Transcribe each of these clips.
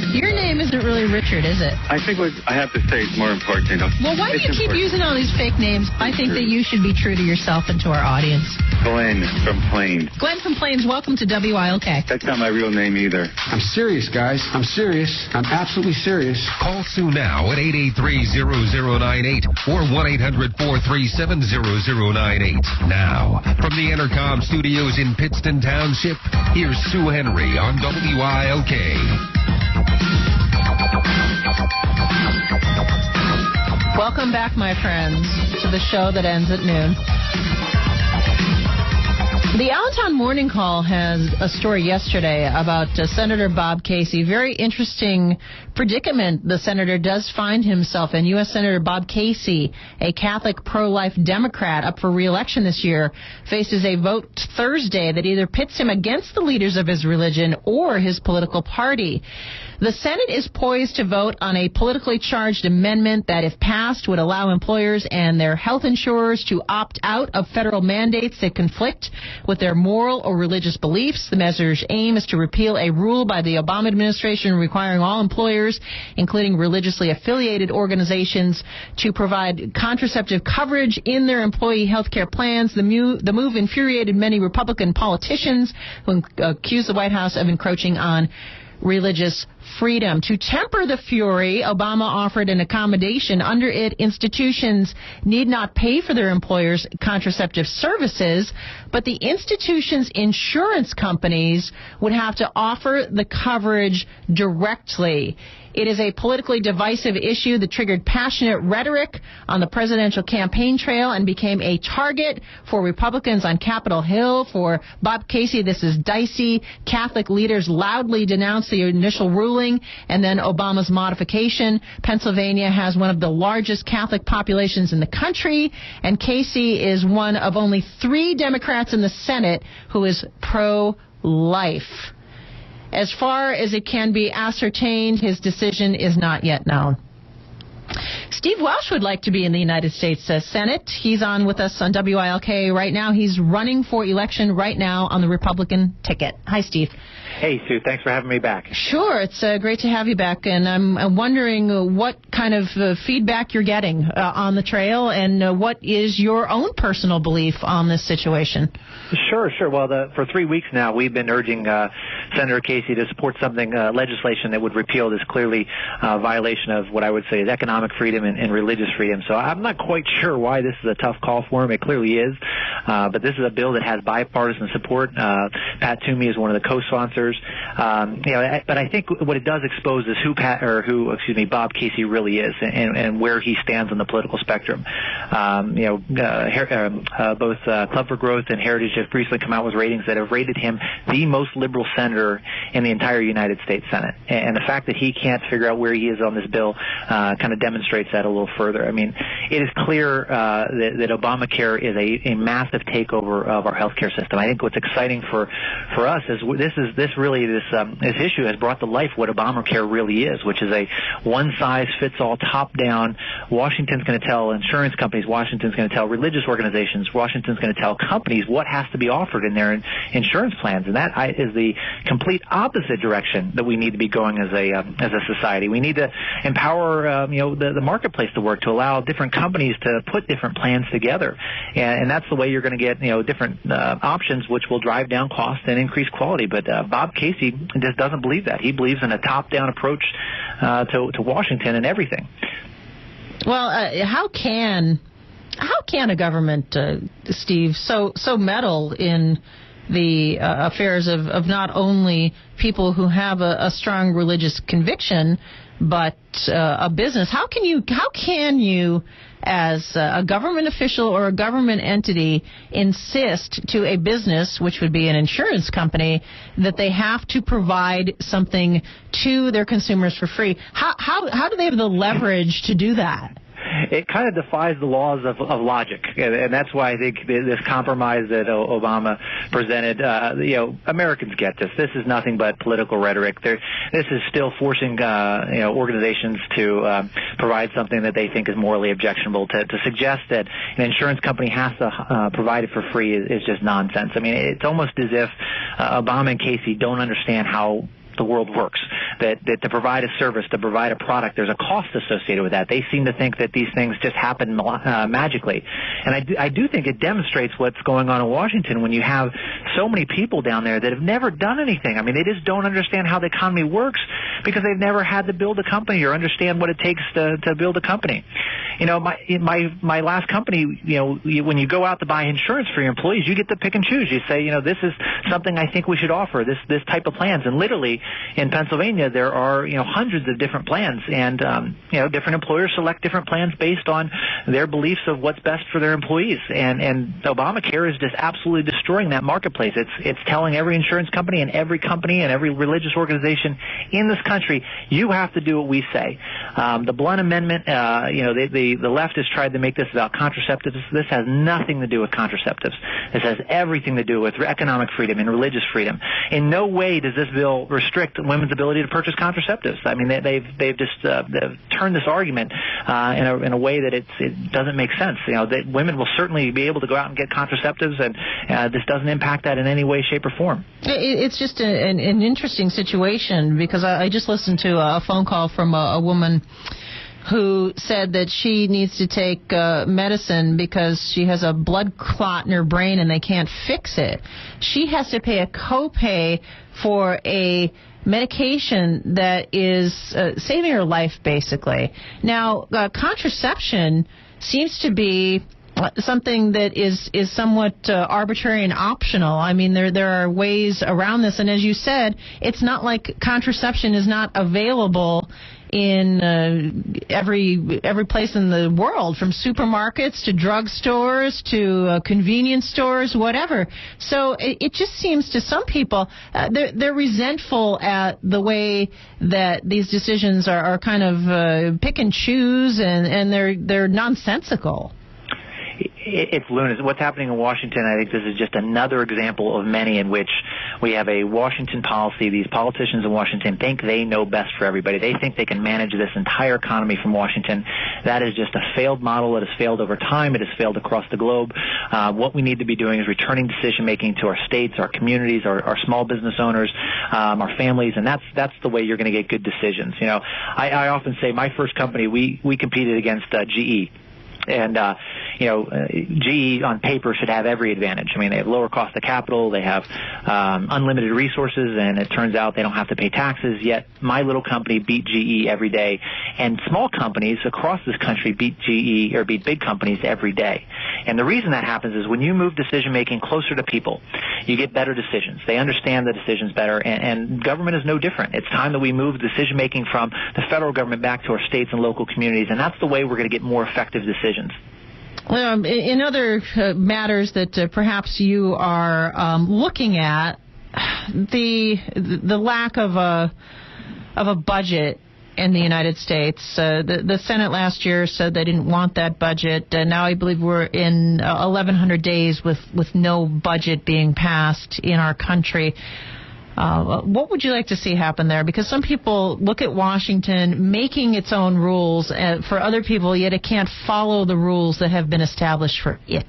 Your name isn't really Richard, is it? I think what I have to say is more important. Well, why do you keep using all these fake names? I think that you should be true to yourself and to our audience. Glenn from Plains. Glenn from Plains, welcome to WILK. That's not my real name either. I'm serious, guys. I'm serious. I'm absolutely serious. Call Sue now at 883-0098 or 1-800-437-0098. Now, from the Entercom studios in Pittston Township, here's Sue Henry on WILK. Welcome back, my friends, to the show that ends at noon. The Allentown Morning Call has a story yesterday about Senator Bob Casey. Very interesting predicament the senator does find himself in. U.S. Senator Bob Casey, a Catholic pro-life Democrat up for re-election this year, faces a vote Thursday that either pits him against the leaders of his religion or his political party. The Senate is poised to vote on a politically charged amendment that, if passed, would allow employers and their health insurers to opt out of federal mandates that conflict with their moral or religious beliefs. The measure's aim is to repeal a rule by the Obama administration requiring all employers, including religiously affiliated organizations, to provide contraceptive coverage in their employee health care plans. The move infuriated many Republican politicians who accused the White House of encroaching on religious freedom. To temper the fury, Obama offered an accommodation. Under it, institutions need not pay for their employers' contraceptive services, but the institution's insurance companies would have to offer the coverage directly. It is a politically divisive issue that triggered passionate rhetoric on the presidential campaign trail and became a target for Republicans on Capitol Hill. For Bob Casey, this is dicey. Catholic leaders loudly denounced the initial ruling and then Obama's modification. Pennsylvania has one of the largest Catholic populations in the country, and Casey is one of only 3 Democrats in the Senate who is pro-life. As far as it can be ascertained, his decision is not yet known. Steve Welsh would like to be in the United States Senate. He's on with us on WILK right now. He's running for election right now on the Republican ticket. Hi, Steve. Hey, Sue. Thanks for having me back. Sure. It's great to have you back. And I'm wondering what kind of feedback you're getting on the trail and what is your own personal belief on this situation? Sure. Well, for 3 weeks now, we've been urging Senator Casey to support something, legislation that would repeal this clearly violation of what I would say is economic freedom and religious freedom. So I'm not quite sure why this is a tough call for him. It clearly is. But this is a bill that has bipartisan support. Pat Toomey is one of the co-sponsors. But I think what it does expose is who Bob Casey really is and where he stands on the political spectrum. Both Club for Growth and Heritage have recently come out with ratings that have rated him the most liberal senator in the entire United States Senate. And the fact that he can't figure out where he is on this bill kind of demonstrates that a little further. I mean, it is clear that Obamacare is a massive takeover of our healthcare system. I think what's exciting for us is this issue has brought to life what Obamacare really is, which is a one-size-fits-all, top-down. Washington's going to tell insurance companies, Washington's going to tell religious organizations, Washington's going to tell companies what has to be offered in their insurance plans, and that is the complete opposite direction that we need to be going as a society. We need to empower the marketplace to work, to allow different companies to put different plans together, and that's the way you're going to get different options, which will drive down costs and increase quality. But Bob Casey just doesn't believe that. He believes in a top-down approach to Washington and everything. Well, how can a government, Steve, so meddle in the affairs of not only people who have a strong religious conviction, but a business? How can you, as a government official or a government entity, insist to a business, which would be an insurance company, that they have to provide something to their consumers for free? How do they have the leverage to do that? It kind of defies the laws of logic, and that's why I think this compromise that Obama presented, Americans get this. This is nothing but political rhetoric. This is still forcing, organizations to provide something that they think is morally objectionable. To suggest that an insurance company has to provide it for free is just nonsense. I mean, it's almost as if Obama and Casey don't understand how the world works. That to provide a service, to provide a product, there's a cost associated with that. They seem to think that these things just happen magically. And I do think it demonstrates what's going on in Washington when you have so many people down there that have never done anything. I mean, they just don't understand how the economy works because they've never had to build a company or understand what it takes to build a company. You know, my last company, when you go out to buy insurance for your employees, you get to pick and choose. You say, this is something I think we should offer, this type of plans. And literally in Pennsylvania, there are, hundreds of different plans. And, different employers select different plans based on their beliefs of what's best for their employees. And Obamacare is just absolutely destroying that marketplace. It's telling every insurance company and every religious organization in this country, you have to do what we say. The Blunt Amendment, the left has tried to make this about contraceptives. This has nothing to do with contraceptives. This has everything to do with economic freedom and religious freedom. In no way does this bill restrict women's ability to purchase contraceptives. I mean, they've just turned this argument in a way that it doesn't make sense. That women will certainly be able to go out and get contraceptives, and this doesn't impact that in any way, shape, or form. It's just an interesting situation because I just listened to a phone call from a woman who said that she needs to take medicine because she has a blood clot in her brain and they can't fix it. She has to pay a copay for a medication that is saving her life, basically. Now, contraception seems to be something that is somewhat arbitrary and optional. I mean, there are ways around this, and as you said, it's not like contraception is not available in every place in the world, from supermarkets to drugstores to convenience stores, whatever. So it just seems to some people they're resentful at the way that these decisions are kind of pick and choose, and they're nonsensical. It's lunacy. What's happening in Washington, I think this is just another example of many in which we have a Washington policy. These politicians in Washington think they know best for everybody. They think they can manage this entire economy from Washington. That is just a failed model. It has failed over time. It has failed across the globe. What we need to be doing is returning decision-making to our states, our communities, our small business owners, our families, and that's the way you're going to get good decisions. I often say my first company, we competed against GE. And, GE on paper should have every advantage. I mean, they have lower cost of capital, they have unlimited resources, and it turns out they don't have to pay taxes, yet my little company beat GE every day. And small companies across this country beat GE or beat big companies every day. And the reason that happens is when you move decision-making closer to people, you get better decisions. They understand the decisions better, and government is no different. It's time that we move decision-making from the federal government back to our states and local communities, and that's the way we're going to get more effective decisions. In other matters that perhaps you are looking at, the lack of a budget in the United States. The Senate last year said they didn't want that budget. Now I believe we're in 1,100 days with no budget being passed in our country. What would you like to see happen there? Because some people look at Washington making its own rules for other people, yet it can't follow the rules that have been established for it.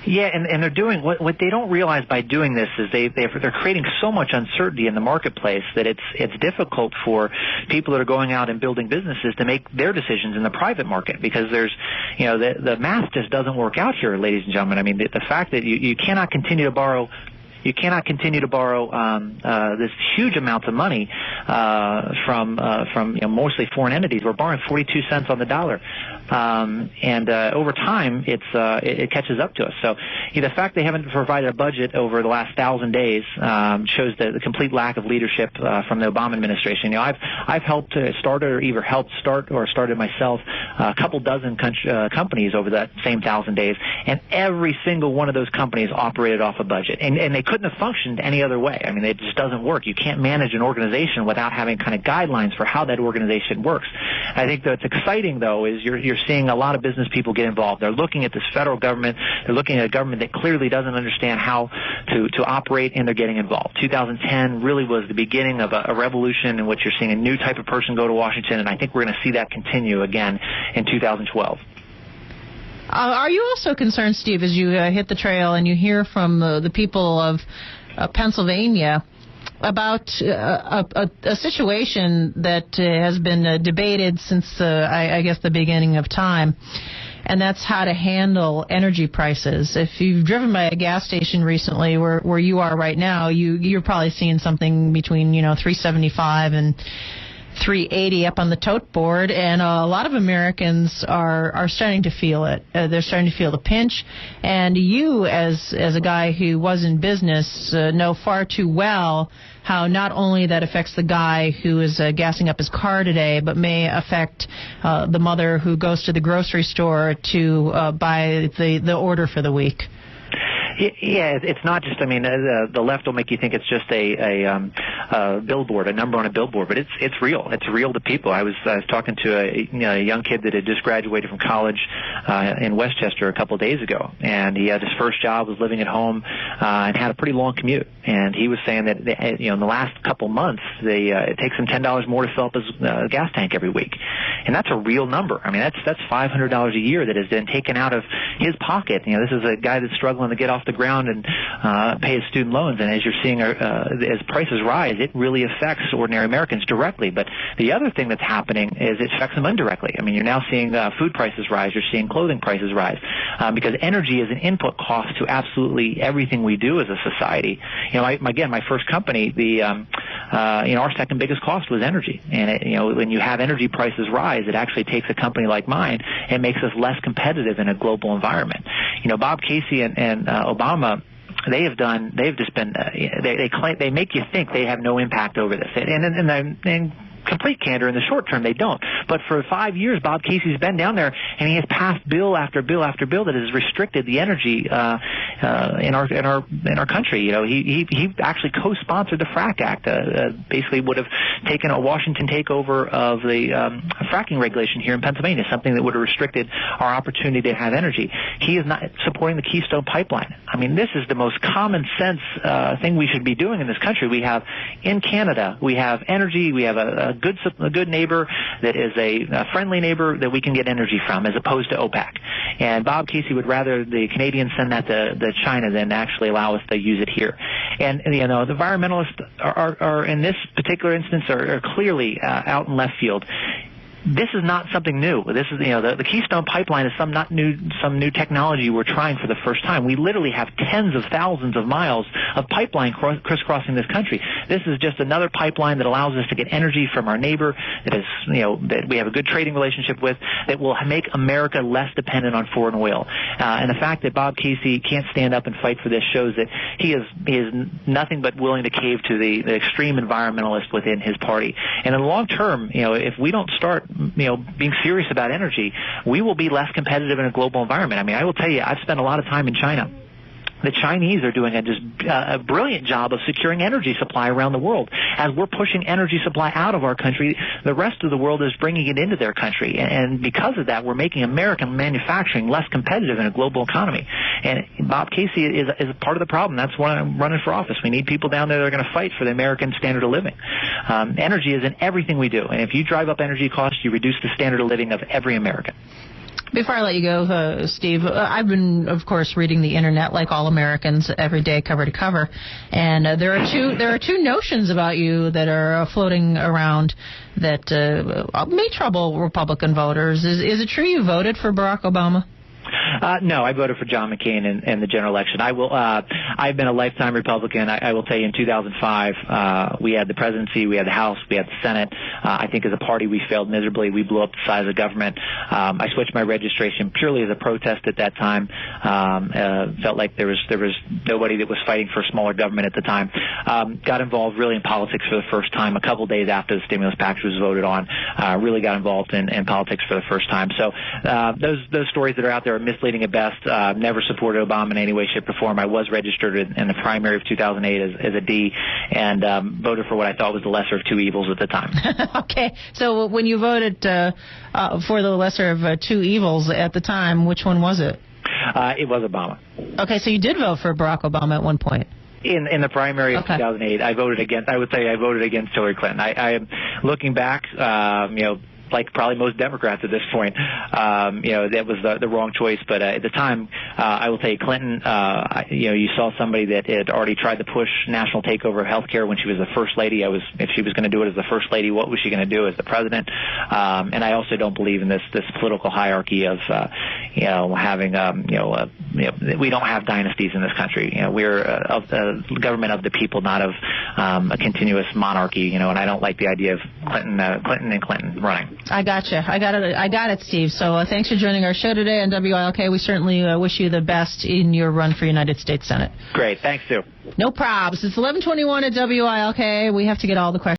Yeah, and they're doing what they don't realize by doing this is they're creating so much uncertainty in the marketplace that it's difficult for people that are going out and building businesses to make their decisions in the private market, because there's the math just doesn't work out here, ladies and gentlemen. I mean, the fact that you cannot continue to borrow. You cannot continue to borrow this huge amounts of money from mostly foreign entities. We're borrowing 42 cents on the dollar, and over time it catches up to us. So the fact they haven't provided a budget over the last 1,000 days shows the complete lack of leadership from the Obama administration. I've helped started myself a couple dozen companies over that same 1,000 days, and every single one of those companies operated off a budget, and they couldn't have functioned any other way. I mean, it just doesn't work. You can't manage an organization without having kind of guidelines for how that organization works. I think that's exciting, though, is you're seeing a lot of business people get involved. They're looking at this federal government. They're looking at a government that clearly doesn't understand how to operate, and they're getting involved. 2010 really was the beginning of a revolution in which you're seeing a new type of person go to Washington, and I think we're going to see that continue again in 2012. Are you also concerned, Steve, as you hit the trail and you hear from the people of Pennsylvania, about a situation that has been debated since, I guess, the beginning of time. And that's how to handle energy prices. If you've driven by a gas station recently where you are right now, you're probably seeing something between, $3.75 and $3.80 up on the tote board, and a lot of Americans are starting to feel it. They're starting to feel the pinch, and you, as a guy who was in business, know far too well how not only that affects the guy who is gassing up his car today, but may affect the mother who goes to the grocery store to buy the order for the week. Yeah, it's not just. I mean, the left will make you think it's just a billboard, a number on a billboard, but it's real. It's real to people. I was talking to a young kid that had just graduated from college in Westchester a couple of days ago, and he had his first job, was living at home, and had a pretty long commute. And he was saying that in the last couple months, it takes him $10 more to fill up his gas tank every week, and that's a real number. I mean, that's $500 a year that has been taken out of his pocket. This is a guy that's struggling to get off the ground and pay his student loans, and as you're seeing as prices rise, it really affects ordinary Americans directly. But the other thing that's happening is it affects them indirectly. I mean, you're now seeing food prices rise, you're seeing clothing prices rise, because energy is an input cost to absolutely everything we do as a society. My first company, our second biggest cost was energy, and when you have energy prices rise, it actually takes a company like mine and makes us less competitive in a global environment. Bob Casey and Obama, they make you think they have no impact over this, and complete candor, in the short term they don't. But for 5 years, Bob Casey's been down there, and he has passed bill after bill after bill that has restricted the energy in our country. He actually co-sponsored the FRAC Act. Basically, would have taken a Washington takeover of the fracking regulation here in Pennsylvania, something that would have restricted our opportunity to have energy. He is not supporting the Keystone Pipeline. I mean, this is the most common sense thing we should be doing in this country. We have in Canada, we have energy, we have a good neighbor that is a friendly neighbor that we can get energy from, as opposed to OPEC. And Bob Casey would rather the Canadians send that to China than actually allow us to use it here. And the environmentalists are in this particular instance are clearly out in left field. This is not something new. This is, the Keystone Pipeline is some new technology we're trying for the first time. We literally have tens of thousands of miles of pipeline crisscrossing this country. This is just another pipeline that allows us to get energy from our neighbor that we have a good trading relationship with, that will make America less dependent on foreign oil. And the fact that Bob Casey can't stand up and fight for this shows that he is nothing but willing to cave to the extreme environmentalist within his party. And in the long term, if we don't start being serious about energy, we will be less competitive in a global environment. I mean, I will tell you, I've spent a lot of time in China. The Chinese are doing a brilliant job of securing energy supply around the world. As we're pushing energy supply out of our country, the rest of the world is bringing it into their country. And because of that, we're making American manufacturing less competitive in a global economy. And Bob Casey is a part of the problem. That's why I'm running for office. We need people down there that are going to fight for the American standard of living. Energy is in everything we do. And if you drive up energy costs, you reduce the standard of living of every American. Before I let you go, Steve, I've been, of course, reading the internet like all Americans every day, cover to cover, and there are two notions about you that are floating around that may trouble Republican voters. Is it true you voted for Barack Obama? No, I voted for John McCain in the general election. I've been a lifetime Republican. I will tell you, in 2005, we had the presidency, we had the House, we had the Senate. I think as a party we failed miserably. We blew up the size of government. I switched my registration purely as a protest at that time. Felt like there was nobody that was fighting for smaller government at the time. Got involved really in politics for the first time a couple days after the stimulus package was voted on. Really got involved in politics for the first time. So those stories that are out there are misleading at best. Never supported Obama in any way, shape, or form. I was registered in the primary of 2008 as a D, and voted for what I thought was the lesser of two evils at the time. Okay, so when you voted for the lesser of two evils at the time, which one was it? It was Obama. Okay, so you did vote for Barack Obama at one point. In the primary of 2008, I voted against Hillary Clinton. I am looking back, like probably most Democrats at this point. That was the wrong choice. But at the time, I will tell you, Clinton, you saw somebody that had already tried to push national takeover of healthcare when she was the first lady. If she was going to do it as the first lady, what was she going to do as the president? And I also don't believe in this political hierarchy of, having, we don't have dynasties in this country. We're of the government of the people, not of a continuous monarchy. And I don't like the idea of Clinton and Clinton running. I gotcha. I got it, Steve. So thanks for joining our show today on WILK. We certainly wish you the best in your run for United States Senate. Great. Thanks, Sue. No probs. It's 11:21 at WILK. We have to get all the questions.